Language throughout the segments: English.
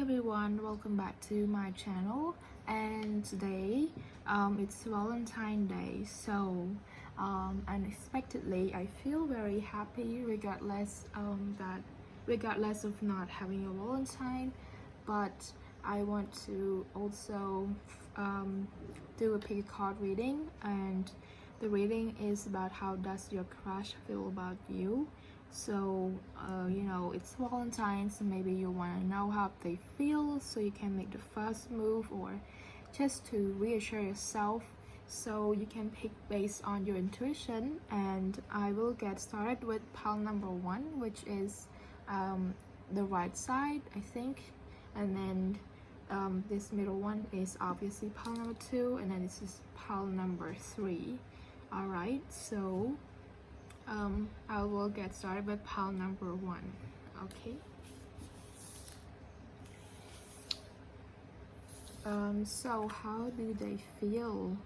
everyone, welcome back to my channel. And today it's Valentine's Day, so unexpectedly I feel very happy regardless of not having a Valentine. But I want to also do a pick a card reading, and the reading is about how does your crush feel about you. So it's Valentine's, so maybe you want to know how they feel so you can make the first move, or just to reassure yourself, so you can pick based on your intuition. And I will get started with pile number 1, which is the right side, I think. And then this middle one is obviously pile number 2, and then this is pile number 3. All right, so I will get started with pile number 1. Okay. So how do they feel?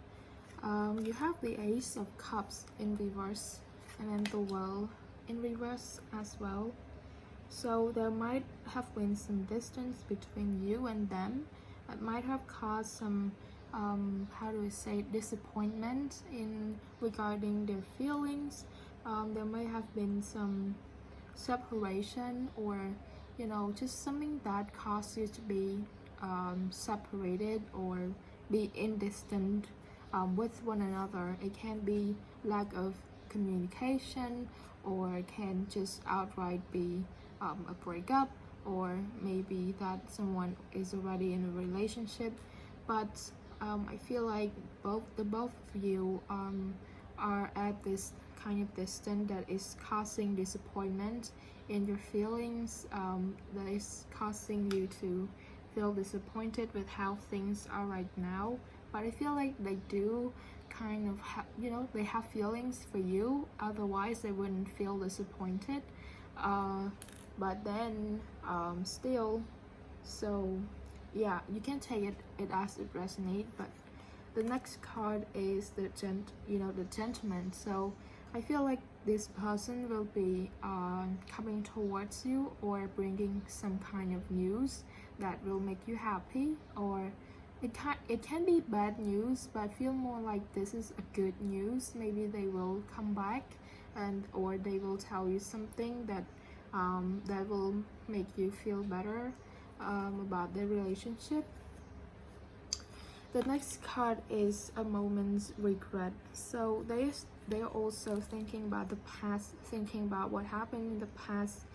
You have the Ace of Cups in reverse, and then the World in reverse as well. So there might have been some distance between you and them. It might have caused some disappointment in regarding their feelings. There may have been some separation, or just something that caused you to be separated or be indistant with one another. It can be lack of communication, or it can just outright be a breakup, or maybe that someone is already in a relationship. But I feel like both of you are at this kind of distance that is causing disappointment in your feelings, that is causing you to feel disappointed with how things are right now. But I feel like they do kind of they have feelings for you, otherwise they wouldn't feel disappointed. But then still, so yeah, you can take it as it resonates. But the next card is the gentleman. So I feel like this person will be coming towards you, or bringing some kind of news that will make you happy, or it can be bad news, but I feel more like this is a good news. Maybe they will come back, or they will tell you something that that will make you feel better about the relationship. The next card is a moment's regret. So they're also thinking about the past, thinking about what happened in the past.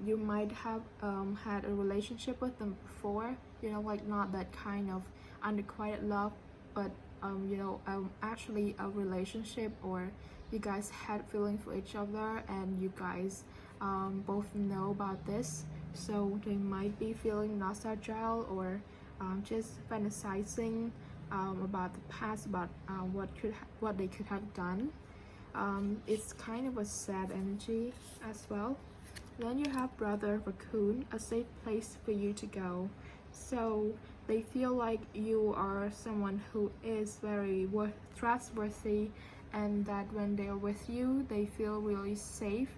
You might have had a relationship with them before, like not that kind of unrequited love, but actually a relationship, or you guys had feeling for each other, and you guys both know about this. So they might be feeling nostalgia, or just fantasizing about the past, about what they could have done. It's kind of a sad energy as well. Then you have Brother Raccoon, a safe place for you to go. So they feel like you are someone who is very trustworthy, and that when they're with you, they feel really safe.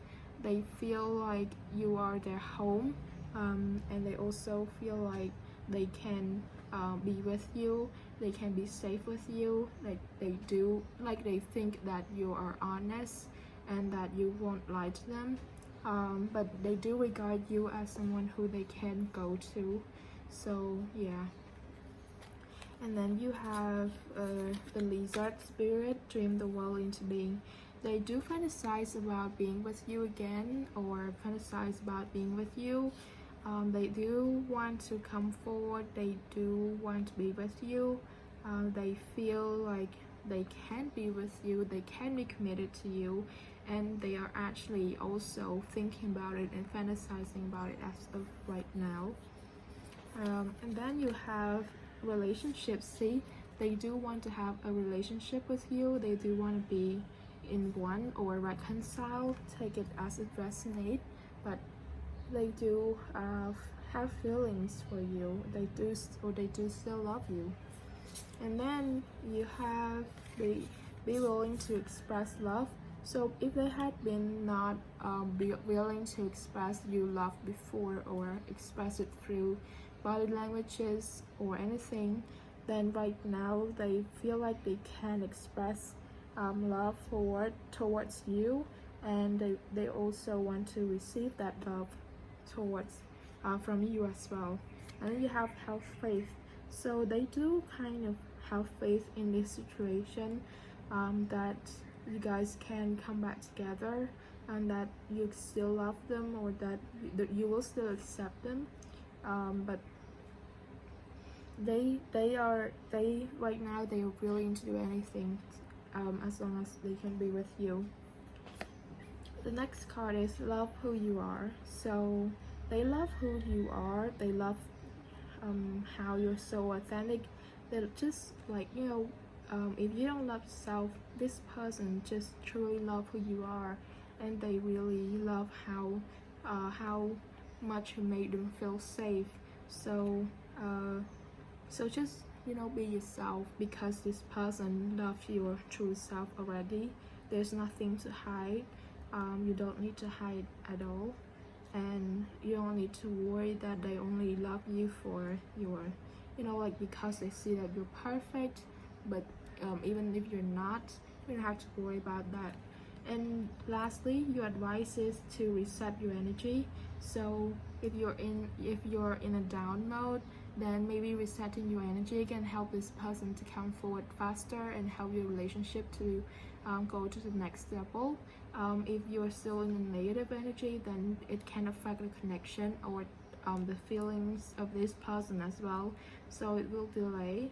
They feel like you are their home, and they also feel like they can be with you, they can be safe with you. Like they think that you are honest, and that you won't lie to them. But they do regard you as someone who they can go to. So yeah. And then you have the lizard spirit, dream the world into being. They do fantasize about being with you again, or fantasize about being with you. They do want to come forward, they do want to be with you. They feel like they can be with you, they can be committed to you, and they are actually also thinking about it and fantasizing about it as of right now. And then you have relationships. See, they do want to have a relationship with you, they do want to be in one or reconcile, take it as it resonates. But they do have feelings for you, they do still love you. And then you have be willing to express love. So if they had been not willing to express you love before, or express it through body languages or anything, then right now they feel like they can express love towards you, and they also want to receive that love towards from you as well. And then you have have faith. So they do kind of have faith in this situation, that you guys can come back together, and that you still love them, or that you will still accept them. But they right now they are willing to do anything, as long as they can be with you. The next card is love who you are. So they love who you are. They love how you're so authentic. They're just like, if you don't love yourself, this person just truly love who you are, and they really love how much you made them feel safe. So just be yourself, because this person loves your true self already. There's nothing to hide. You don't need to hide at all, and you don't need to worry that they only love you for your because they see that you're perfect. But even if you're not, you don't have to worry about that. And lastly, your advice is to reset your energy. So if you're in a down mode, then maybe resetting your energy can help this person to come forward faster and help your relationship to go to the next level. If you're still in a negative energy, then it can affect the connection, or the feelings of this person as well. So it will delay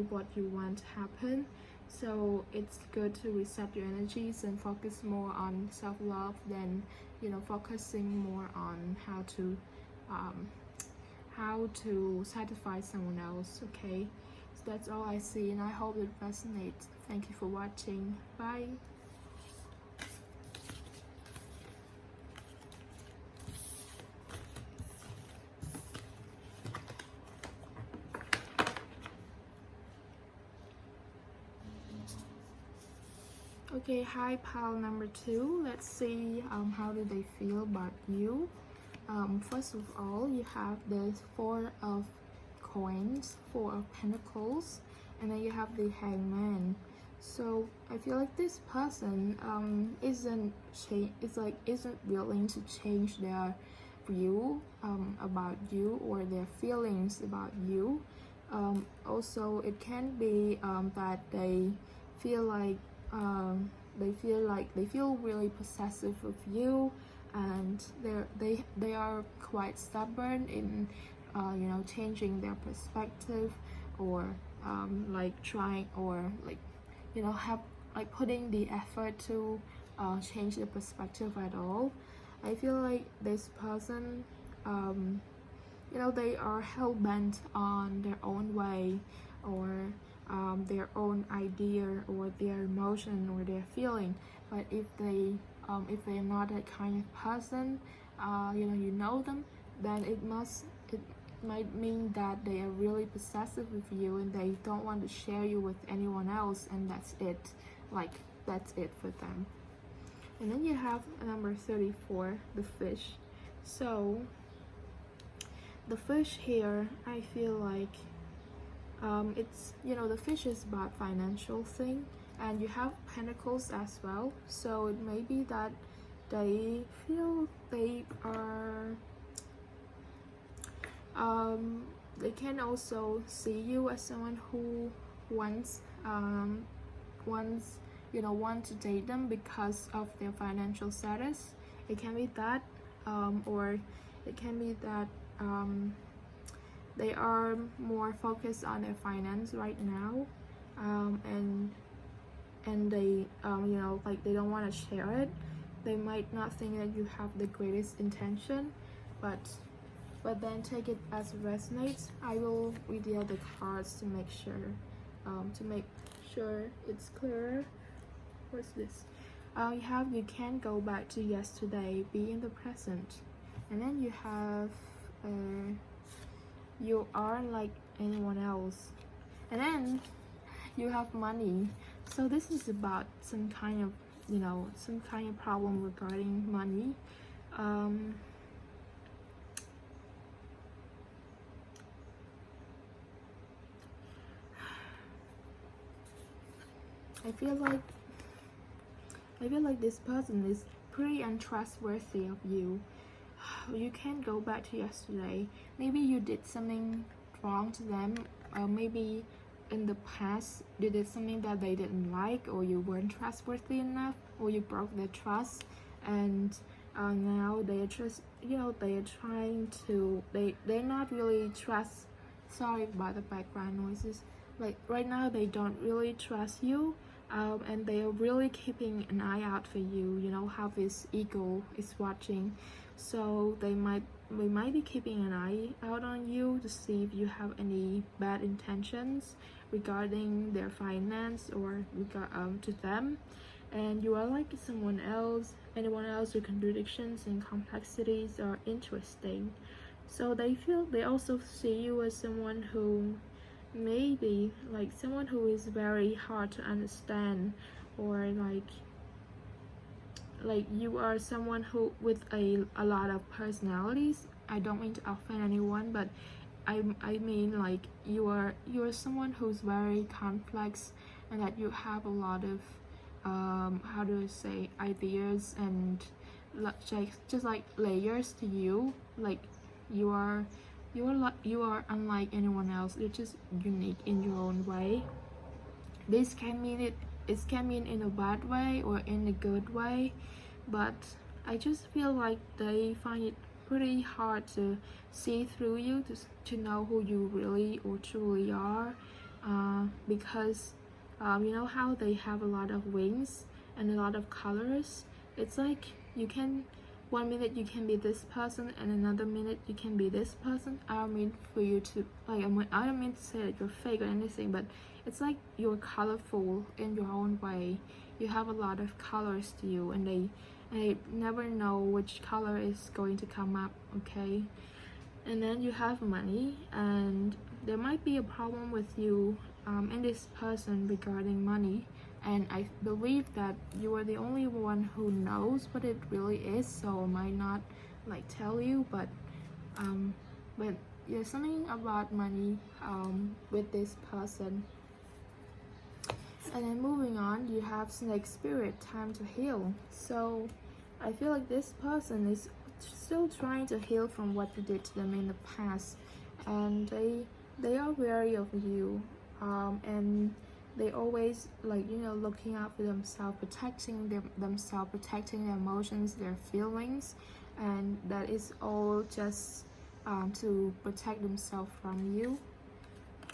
what you want to happen. So it's good to reset your energies and focus more on self-love than focusing more on how to satisfy someone else. Okay, so that's all I see, and I hope it resonates. Thank you for watching. Bye. Okay, hi pile number 2. Let's see how do they feel about you. First of all, you have the 4 of coins, 4 of pentacles, and then you have the hangman. So I feel like this person isn't willing to change their view about you, or their feelings about you. Also, it can be that they feel like they feel really possessive of you, and they are quite stubborn in changing their perspective, or trying, or have putting the effort to change the perspective at all. I feel like this person they are hell-bent on their own way, or their own idea, or their emotion, or their feeling. But if they're not that kind of person, you know them, then it might mean that they are really possessive with you, and they don't want to share you with anyone else, and that's it. That's it for them. And then you have number 34, the fish. So the fish here, I feel like it's the fish is about financial thing, and you have pentacles as well. So it may be that they feel they are they can also see you as someone who wants want to date them because of their financial status. It can be that, or it can be that they are more focused on their finance right now, and they they don't want to share it. They might not think that you have the greatest intention, but then take it as it resonates. I will read the other cards to make sure it's clearer. What's this? You can't go back to yesterday, be in the present. And then you have you aren't like anyone else. And then you have money. So this is about some kind of, some kind of problem regarding money. um, I feel like this person is pretty untrustworthy of you. You can't go back to yesterday. Maybe you did something wrong to them, or maybe in the past you did something that they didn't like, or you weren't trustworthy enough, or you broke their trust, and now they are just, they are trying to, they're not really trust. Sorry about the background noises. Like right now they don't really trust you, and they are really keeping an eye out for you. You know how this ego is watching, so we might be keeping an eye out on you to see if you have any bad intentions regarding their finance or to them. And you are like anyone else with contradictions and complexities are interesting. So they also see you as someone who maybe like someone who is very hard to understand, or like you are someone who with a lot of personalities. I don't mean to offend anyone, but I mean like you're someone who's very complex, and that you have a lot of how do I say, ideas, and just like layers to you. Like you are you are unlike anyone else. You're just unique in your own way. This can mean it can mean in a bad way or in a good way, but I just feel like they find it pretty hard to see through you, to know who you really or truly are, because you know how they have a lot of wings and a lot of colors. It's like you can, one minute you can be this person and another minute you can be this person. I don't mean for you to like, I don't mean to say that you're fake or anything, but it's like you're colorful in your own way. You have a lot of colors to you, and they never know which color is going to come up, okay? And then you have money, and there might be a problem with you and this person regarding money, and I believe that you are the only one who knows what it really is, so I might not like tell you, but um there's something about money with this person. And then moving on, you have snake spirit, time to heal. So I feel like this person is still trying to heal from what you did to them in the past, and they are wary of you, and they always like, looking out for themselves, protecting themselves, protecting their emotions, their feelings, and that is all just to protect themselves from you.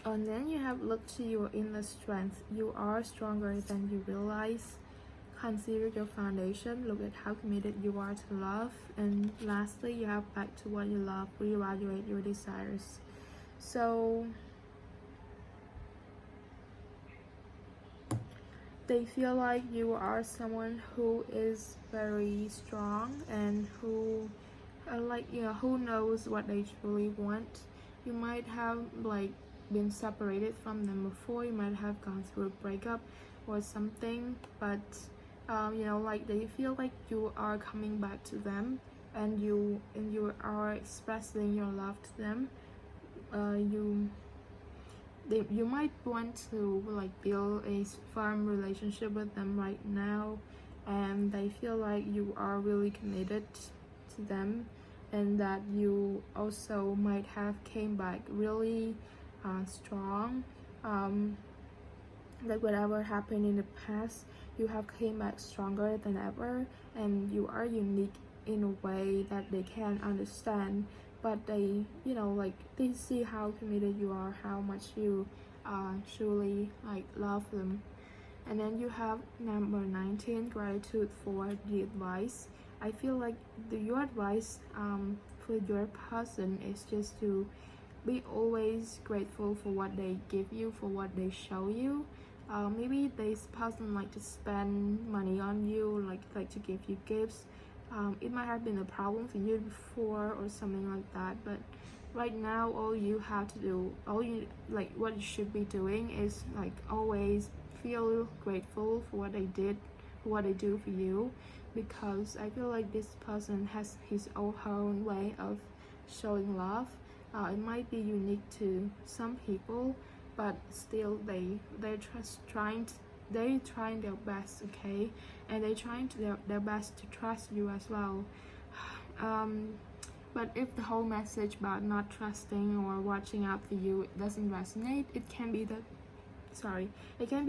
And then you have look to your inner strength. You are stronger than you realize. Consider your foundation. Look at how committed you are to love. And lastly, you have back to what you love. Reevaluate your desires. So they feel like you are someone who is very strong, and who who knows what they truly want. You might have like been separated from them before. You might have gone through a breakup or something, but like they feel like you are coming back to them, and you are expressing your love to them. You might want to like build a firm relationship with them right now, and they feel like you are really committed to them, and that you also might have came back really strong. Like whatever happened in the past, you have came back stronger than ever, and you are unique in a way that they can understand. But they, like they see how committed you are, how much you truly like love them. And then you have number 19, gratitude for the advice. I feel like your advice for your person is just to be always grateful for what they give you, for what they show you. Maybe this person like to spend money on you, like to give you gifts. It might have been a problem for you before or something like that, but right now all you have to do, what you should be doing is like always feel grateful for what they did, what they do for you, because I feel like this person has his own her own way of showing love. It might be unique to some people, but still they're just they're trying their best, okay, and they're trying their best to trust you as well. But if the whole message about not trusting or watching out for you doesn't resonate, it can be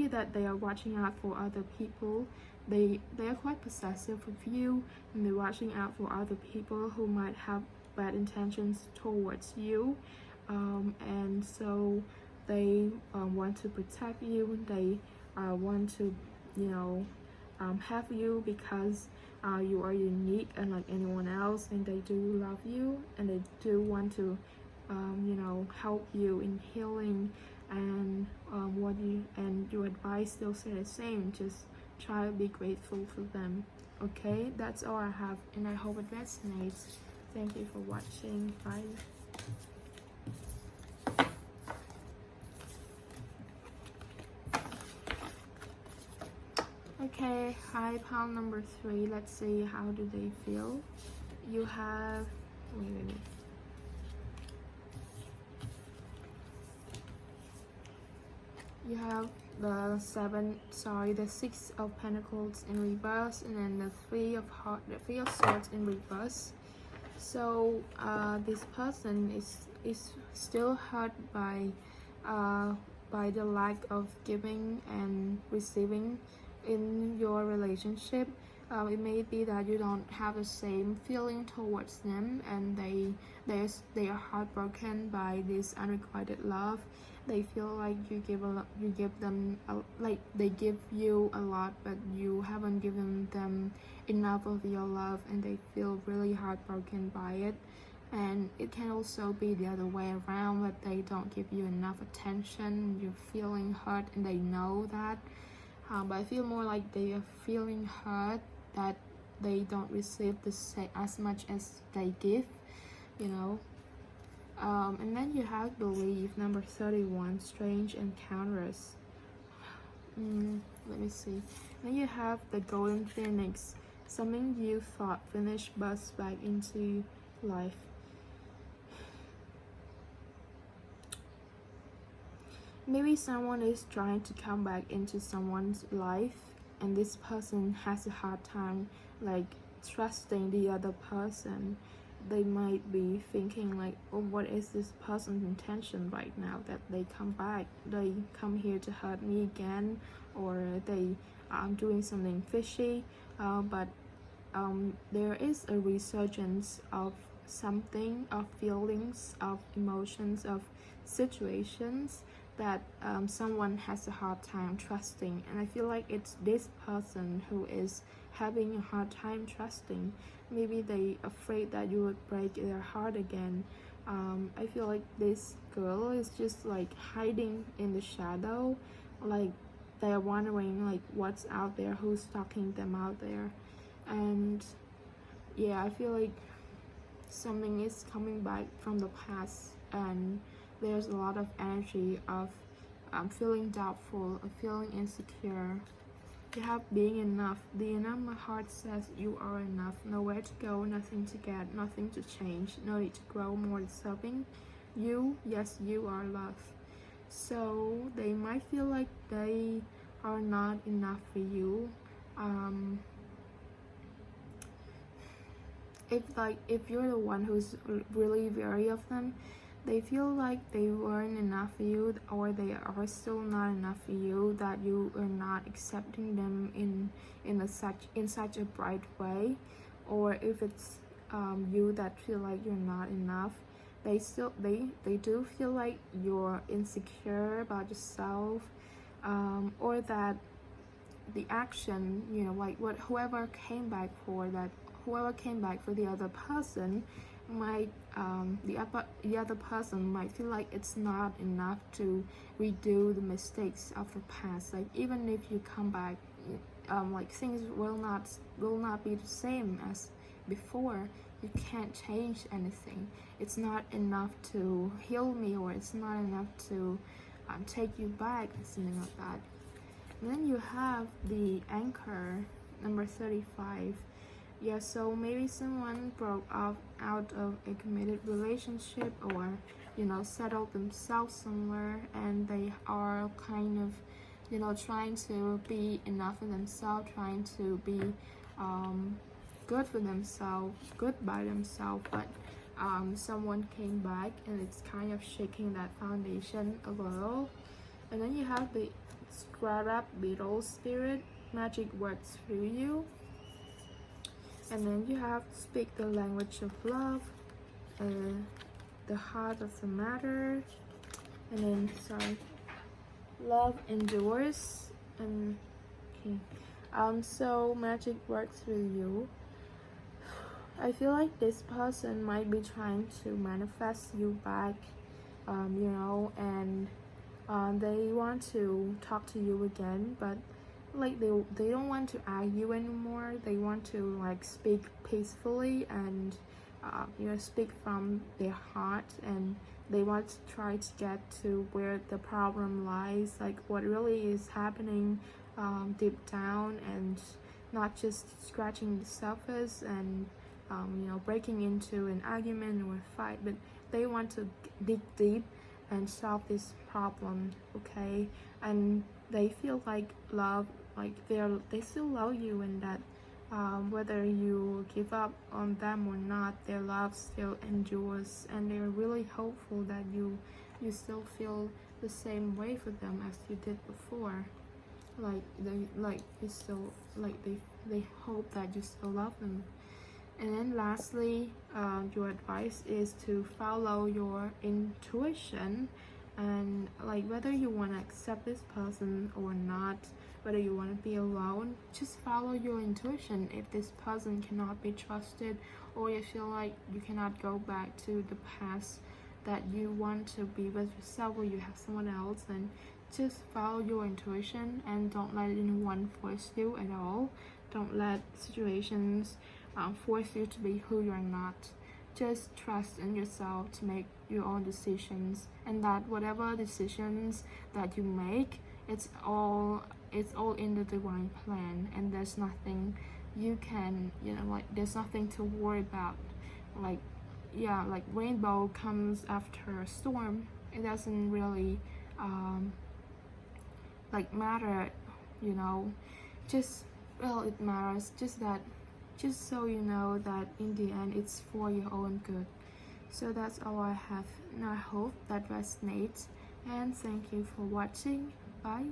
that they are watching out for other people. They are quite possessive of you, and they're watching out for other people who might have bad intentions towards you, and so they want to protect you. They want to, have you because you are unique unlike anyone else, and they do love you, and they do want to help you in healing. And your advice still say the same, just try to be grateful for them. Okay, that's all I have, and I hope it resonates. Thank you for watching. Bye. Okay, hi, pile number 3. Let's see, how do they feel? You have, wait. You have the 6 of Pentacles in reverse, and then the 3 of Swords in reverse. So this person is still hurt by the lack of giving and receiving in your relationship. It may be that you don't have the same feeling towards them, and they are heartbroken by this unrequited love. They feel like you give them like they give you a lot, but you haven't given them enough of your love, and they feel really heartbroken by it. And it can also be the other way around, that they don't give you enough attention. You're feeling hurt, and they know that. But I feel more like they are feeling hurt that they don't receive as much as they give, and then you have Believe, number 31, Strange Encounters. Let me see. Then you have the Golden Phoenix, something you thought finished bursts back into life. Maybe someone is trying to come back into someone's life, and this person has a hard time like trusting the other person. They might be thinking like, oh, what is this person's intention right now, that they come back, they come here to hurt me again, or they are doing something fishy. But there is a resurgence of something, of feelings, of emotions, of situations that someone has a hard time trusting. And I feel like it's this person who is having a hard time trusting. Maybe they afraid that you would break their heart again. I feel like this girl is just like hiding in the shadow, like they're wondering like what's out there, who's stalking them out there. And yeah, I feel like something is coming back from the past, and there's a lot of energy of feeling doubtful, of feeling insecure. You have being enough. The inner heart says you are enough. Nowhere to go, nothing to get, nothing to change, no need to grow, more deserving. Yes, you are love. So they might feel like they are not enough for you. If you're the one who's really wary of them, they feel like they weren't enough for you, or they are still not enough for you, that you are not accepting them in such a bright way. Or if it's you that feel like you're not enough, they do feel like you're insecure about yourself, or that the action, like whoever came back for the other person might the other person might feel like it's not enough to redo the mistakes of the past. Like even if you come back, like things will not be the same as before. You can't change anything. It's not enough to heal me, or it's not enough to take you back, something like that. And then you have the anchor, number 35. Yeah, so maybe someone broke up out of a committed relationship, or settled themselves somewhere, and they are kind of trying to be enough for themselves, trying to be good for themselves, good by themselves, but someone came back and it's kind of shaking that foundation a little. And then you have the Scrap Beetle Spirit, magic works through you. And then you have Speak the Language of Love, the Heart of the Matter, and then Love Endures. And okay, so magic works through you. I feel like this person might be trying to manifest you back, and they want to talk to you again, but like they don't want to argue anymore. They want to like speak peacefully and speak from their heart, and they want to try to get to where the problem lies, like what really is happening deep down, and not just scratching the surface and breaking into an argument or a fight, but they want to dig deep and solve this problem, okay? And they feel like love, like they still love you, and that whether you give up on them or not, their love still endures, and they're really hopeful that you still feel the same way for them as you did before. Like you still they hope that you still love them. And then lastly, your advice is to follow your intuition, and like whether you want to accept this person or not, whether you want to be alone, just follow your intuition. If this person cannot be trusted, or you feel like you cannot go back to the past, that you want to be with yourself or you have someone else, then just follow your intuition and don't let anyone force you at all. Don't let situations force you to be who you're not. Just trust in yourself to make your own decisions, and that whatever decisions that you make, it's all in the divine plan, and there's nothing you can there's nothing to worry about. Like rainbow comes after a storm. It doesn't really matter, just it matters just so you know that in the end it's for your own good. So that's all I have, and I hope that resonates, and thank you for watching. Bye.